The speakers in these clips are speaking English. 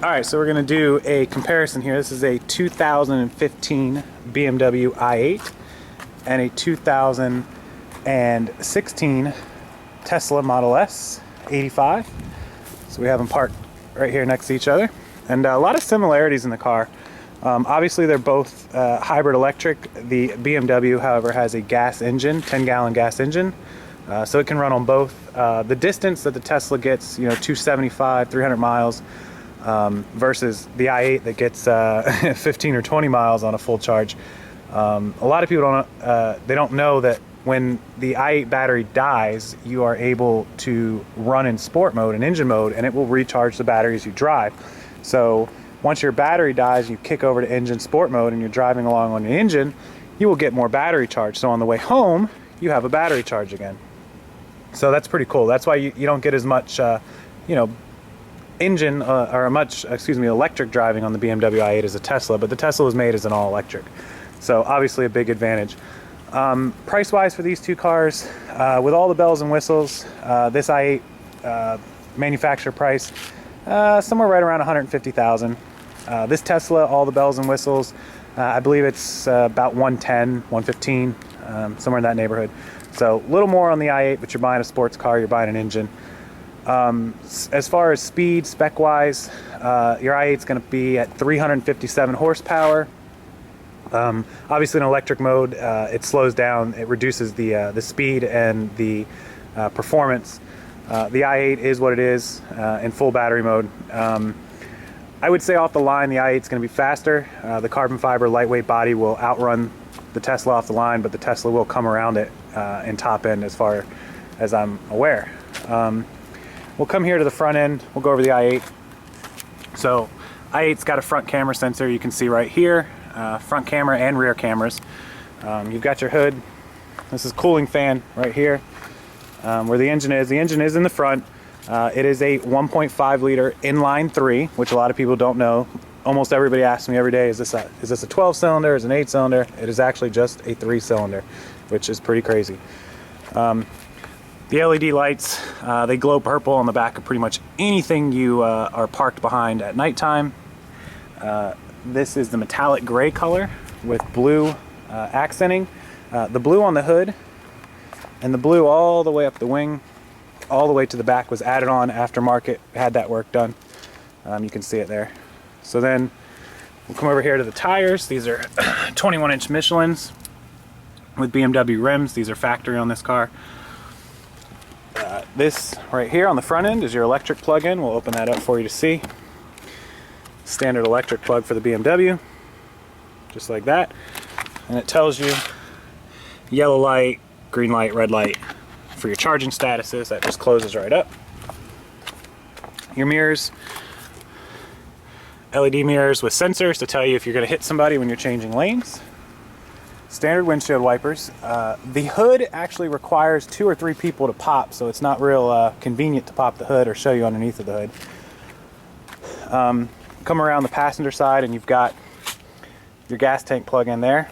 Alright, so we're going to do a comparison here. This is a 2015 BMW i8 and a 2016 Tesla Model S 85. So we have them parked right here next to each other. And a lot of similarities in the car. Obviously they're both hybrid electric. The BMW, however, has a gas engine, 10-gallon gas engine. So it can run on both. The distance that the Tesla gets, 275, 300 miles, versus the i8 that gets 15 or 20 miles on a full charge. A lot of people don't know that when the i8 battery dies, you are able to run in sport mode and engine mode, and it will recharge the battery as you drive. So once your battery dies, you kick over to engine sport mode and you're driving along on the engine, you will get more battery charge. So on the way home, you have a battery charge again. So that's pretty cool. That's why you don't get as much, engine electric driving on the BMW i8 as a Tesla, but the Tesla was made as an all-electric, so obviously a big advantage. Price wise for these two cars, with all the bells and whistles, this i8 manufacturer price somewhere right around 150,000. This Tesla, all the bells and whistles, I believe it's about 110, 115, somewhere in that neighborhood. So a little more on the i8, but you're buying a sports car, you're buying an engine. As far as speed, spec-wise, your i8 is going to be at 357 horsepower. Obviously in electric mode, it slows down, it reduces the speed and the performance. The i8 is what it is in full battery mode. I would say off the line, the i8 is going to be faster. The carbon fiber lightweight body will outrun the Tesla off the line, but the Tesla will come around it in top end as far as I'm aware. We'll come here to the front end, we'll go over the i8. So i8's got a front camera sensor, you can see right here, front camera and rear cameras. You've got your hood, this is cooling fan right here, where the engine is. The engine is in the front. It is a 1.5 liter inline 3, which a lot of people don't know. Almost everybody asks me every day, is this a 12 cylinder, is it an 8 cylinder? It is actually just a 3 cylinder, which is pretty crazy. The LED lights, they glow purple on the back of pretty much anything you are parked behind at nighttime. This is the metallic gray color with blue accenting. The blue on the hood and the blue all the way up the wing, all the way to the back was added on aftermarket, had that work done. You can see it there. So then we'll come over here to the tires. These are 21-inch Michelins with BMW rims. These are factory on this car. This right here on the front end is your electric plug-in. We'll open that up for you to see. Standard electric plug for the BMW, just like that. And it tells you yellow light, green light, red light for your charging statuses. That just closes right up. Your mirrors, LED mirrors with sensors to tell you if you're going to hit somebody when you're changing lanes. Standard windshield wipers. The hood actually requires 2 or 3 people to pop, so it's not real convenient to pop the hood or show you underneath of the hood. Come around the passenger side and you've got your gas tank plug in there.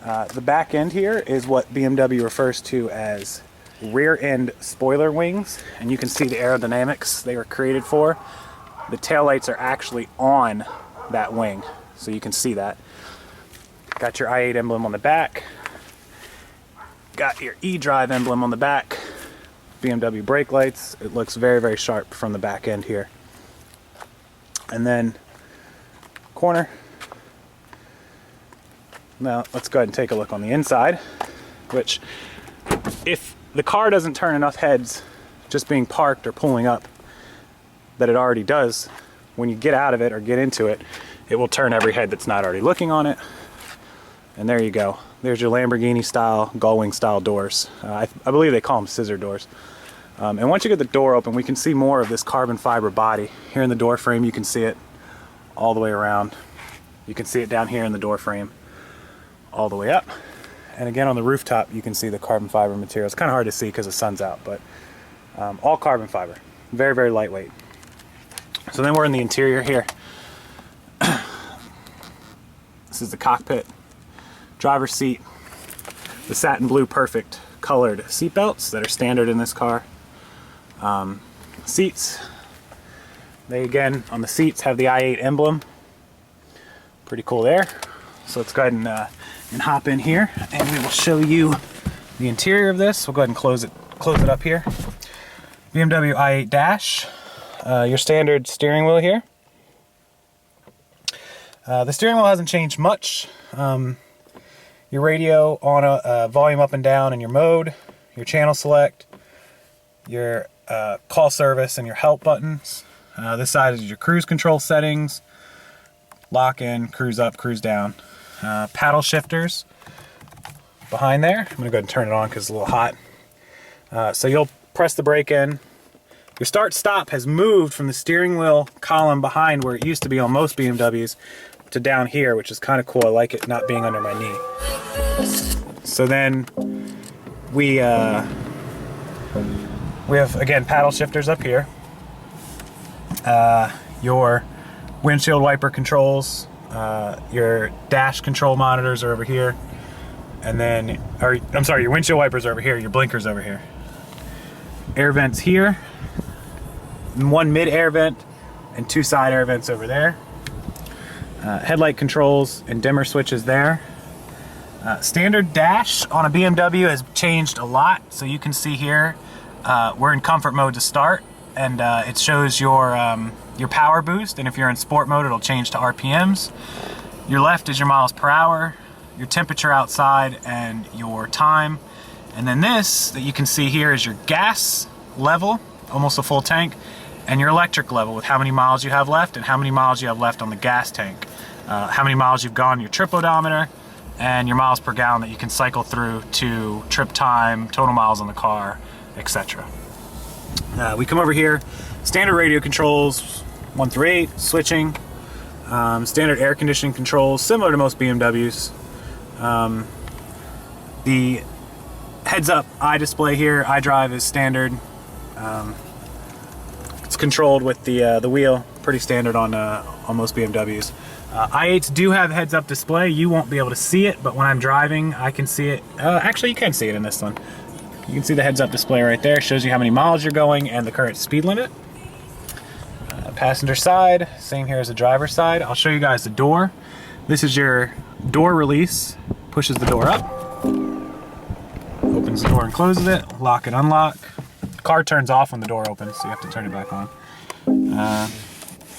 The back end here is what BMW refers to as rear end spoiler wings, and you can see the aerodynamics they were created for. The taillights are actually on that wing, so you can see that. Got your i8 emblem on the back. Got your eDrive emblem on the back. BMW brake lights. It looks very, very sharp from the back end here. And then corner. Now let's go ahead and take a look on the inside, which if the car doesn't turn enough heads just being parked or pulling up that it already does, when you get out of it or get into it, it will turn every head that's not already looking on it. And there you go. There's your Lamborghini style, gullwing style doors. I believe they call them scissor doors. And once you get the door open, we can see more of this carbon fiber body. Here in the door frame, you can see it all the way around. You can see it down here in the door frame, all the way up. And again, on the rooftop, you can see the carbon fiber material. It's kind of hard to see because the sun's out, but all carbon fiber. Very, very lightweight. So then we're in the interior here. This is the cockpit. Driver's seat, the satin blue perfect colored seat belts that are standard in this car. Seats, They, again, on the seats have the i8 emblem. Pretty cool there. So let's go ahead and hop in here, and we will show you the interior of this. We'll go ahead and close it up here. BMW i8 dash. Your standard steering wheel here. The steering wheel hasn't changed much. Your radio on a volume up and down, and your mode, your channel select, your call service, and your help buttons. This side is your cruise control settings, lock in, cruise up, cruise down. Paddle shifters behind there. I'm gonna go ahead and turn it on because it's a little hot. So you'll press the brake in. Your start stop has moved from the steering wheel column behind where it used to be on most BMWs to down here, which is kind of cool. I like it not being under my knee. So then we have, again, paddle shifters up here. Your windshield wiper controls, your dash control monitors are over here. And then, I'm sorry, your windshield wipers are over here, your blinkers over here. Air vents here. One mid air vent and two side air vents over there. Headlight controls and dimmer switches there. Standard dash on a BMW has changed a lot. So you can see here, we're in comfort mode to start, and it shows your power boost, and if you're in sport mode, it'll change to RPMs. Your left is your miles per hour, your temperature outside, and your time. And then this that you can see here is your gas level, almost a full tank, and your electric level with how many miles you have left and how many miles you have left on the gas tank. How many miles you've gone, your trip odometer, and your miles per gallon that you can cycle through to trip time, total miles on the car, etc. We come over here, standard radio controls, 1 through 8, switching, standard air conditioning controls, similar to most BMWs. The heads-up eye display here, iDrive is standard. It's controlled with the wheel, pretty standard on most BMWs. i8s do have heads-up display. You won't be able to see it, but when I'm driving, I can see it. Actually, you can see it in this one. You can see the heads-up display right there. Shows you how many miles you're going and the current speed limit. Passenger side, same here as the driver's side. I'll show you guys the door. This is your door release. Pushes the door up. Opens the door and closes it. Lock and unlock. Car turns off when the door opens, so you have to turn it back on.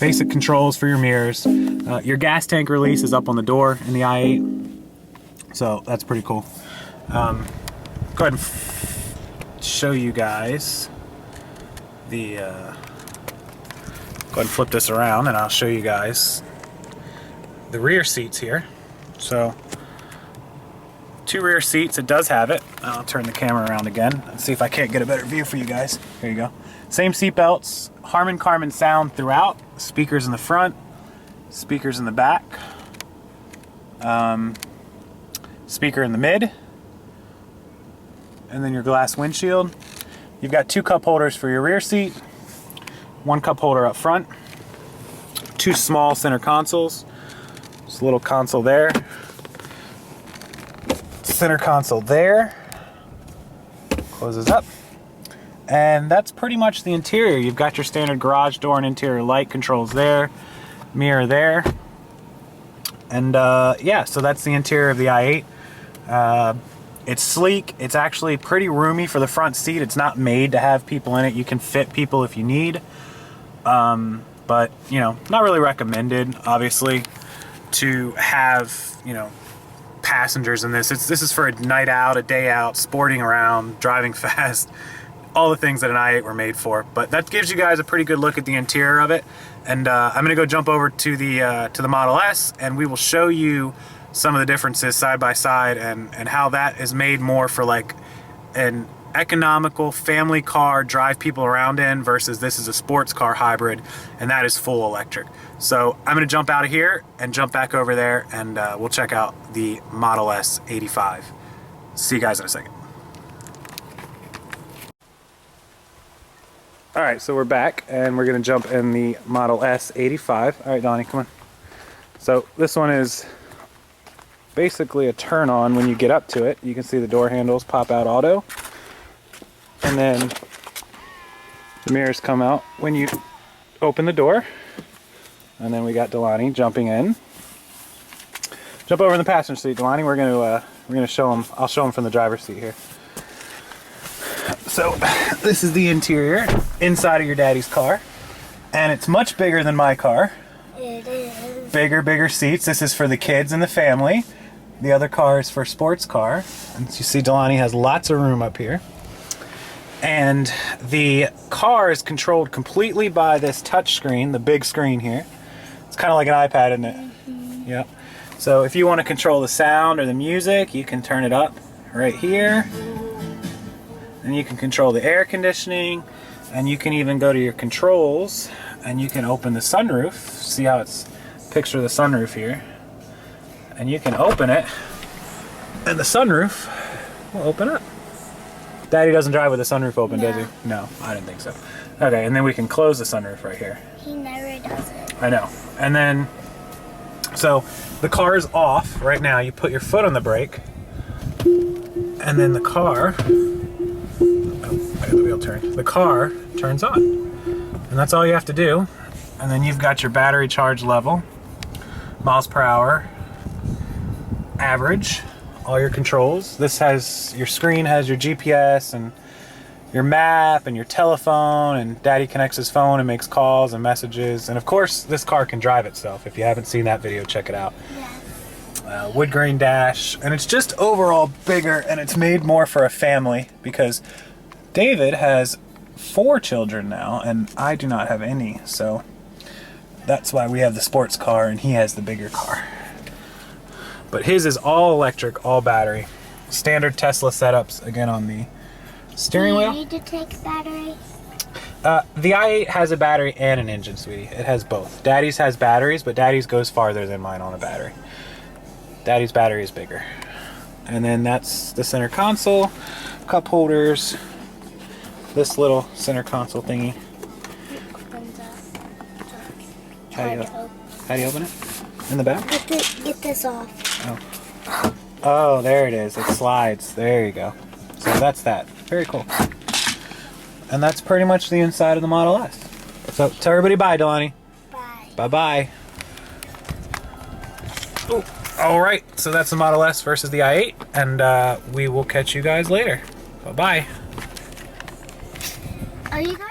Basic controls for your mirrors. Your gas tank release is up on the door in the i8, so that's pretty cool. Go ahead and show you guys the. Go ahead and flip this around, and I'll show you guys the rear seats here. So, 2 rear seats. It does have it. I'll turn the camera around again and see if I can't get a better view for you guys. Here you go. Same seat belts. Harman Kardon sound throughout. Speakers in the front. Speakers in the back. Speaker in the mid. And then your glass windshield. You've got 2 cup holders for your rear seat. 1 cup holder up front. 2 small center consoles. Just a little console there. Center console there. Closes up. And that's pretty much the interior. You've got your standard garage door and interior light controls there. Mirror there. And yeah, so that's the interior of the i8. It's sleek. It's actually pretty roomy for the front seat. It's not made to have people in it. You can fit people if you need. But, you know, not really recommended, obviously, to have, you know, passengers in this. This is for a night out, a day out, sporting around, driving fast, all the things that an i8 were made for. But that gives you guys a pretty good look at the interior of it. And I'm going to go jump over to the Model S, and we will show you some of the differences side by side and how that is made more for like an economical family car, drive people around in, versus this is a sports car hybrid, and that is full electric. So I'm going to jump out of here and jump back over there, and we'll check out the Model S 85. See you guys in a second. All right, so we're back, and we're going to jump in the Model S 85. All right, Donnie, come on. So this one is basically a turn on when you get up to it. You can see the door handles pop out auto. And then the mirrors come out when you open the door, and then we got Delani jumping in. Jump over in the passenger seat, Delani. We're gonna show him. I'll show him from the driver's seat here. So this is the interior inside of your daddy's car, and it's much bigger than my car. It is. Bigger seats. This is for the kids and the family. The other car is for sports car. And you see Delani has lots of room up here. And the car is controlled completely by this touch screen, the big screen here. It's kind of like an iPad, isn't it? Mm-hmm. Yep. So if you want to control the sound or the music, you can turn it up right here. And you can control the air conditioning. And you can even go to your controls and you can open the sunroof. See how it's picture the sunroof here. And you can open it and the sunroof will open up. Daddy doesn't drive with the sunroof open, does he? No, I didn't think so. Okay, and then we can close the sunroof right here. He never does it. I know. And then, so the car is off right now. You put your foot on the brake and then the car, oh, I got the wheel turned. The car turns on. And that's all you have to do. And then you've got your battery charge level, miles per hour, average, all your controls. This has, your screen has your GPS and your map and your telephone, and Daddy connects his phone and makes calls and messages. And of course, this car can drive itself. If you haven't seen that video, check it out. Yeah. Wood grain dash, and it's just overall bigger, and it's made more for a family because David has 4 children now, and I do not have any, so that's why we have the sports car and he has the bigger car. But his is all electric, all battery. Standard Tesla setups, again, on the steering wheel. Do you need to take battery? The i8 has a battery and an engine, sweetie. It has both. Daddy's has batteries, but Daddy's goes farther than mine on a battery. Daddy's battery is bigger. And then that's the center console, cup holders, this little center console thingy. It opens up. How do you open it? In the back? Get this off. Oh. Oh, there it is. It slides. There you go. So that's that. Very cool. And that's pretty much the inside of the Model S. So tell everybody bye, Delani. Bye. Bye-bye. Oh, all right. So that's the Model S versus the i8. And we will catch you guys later. Bye-bye. Are you guys?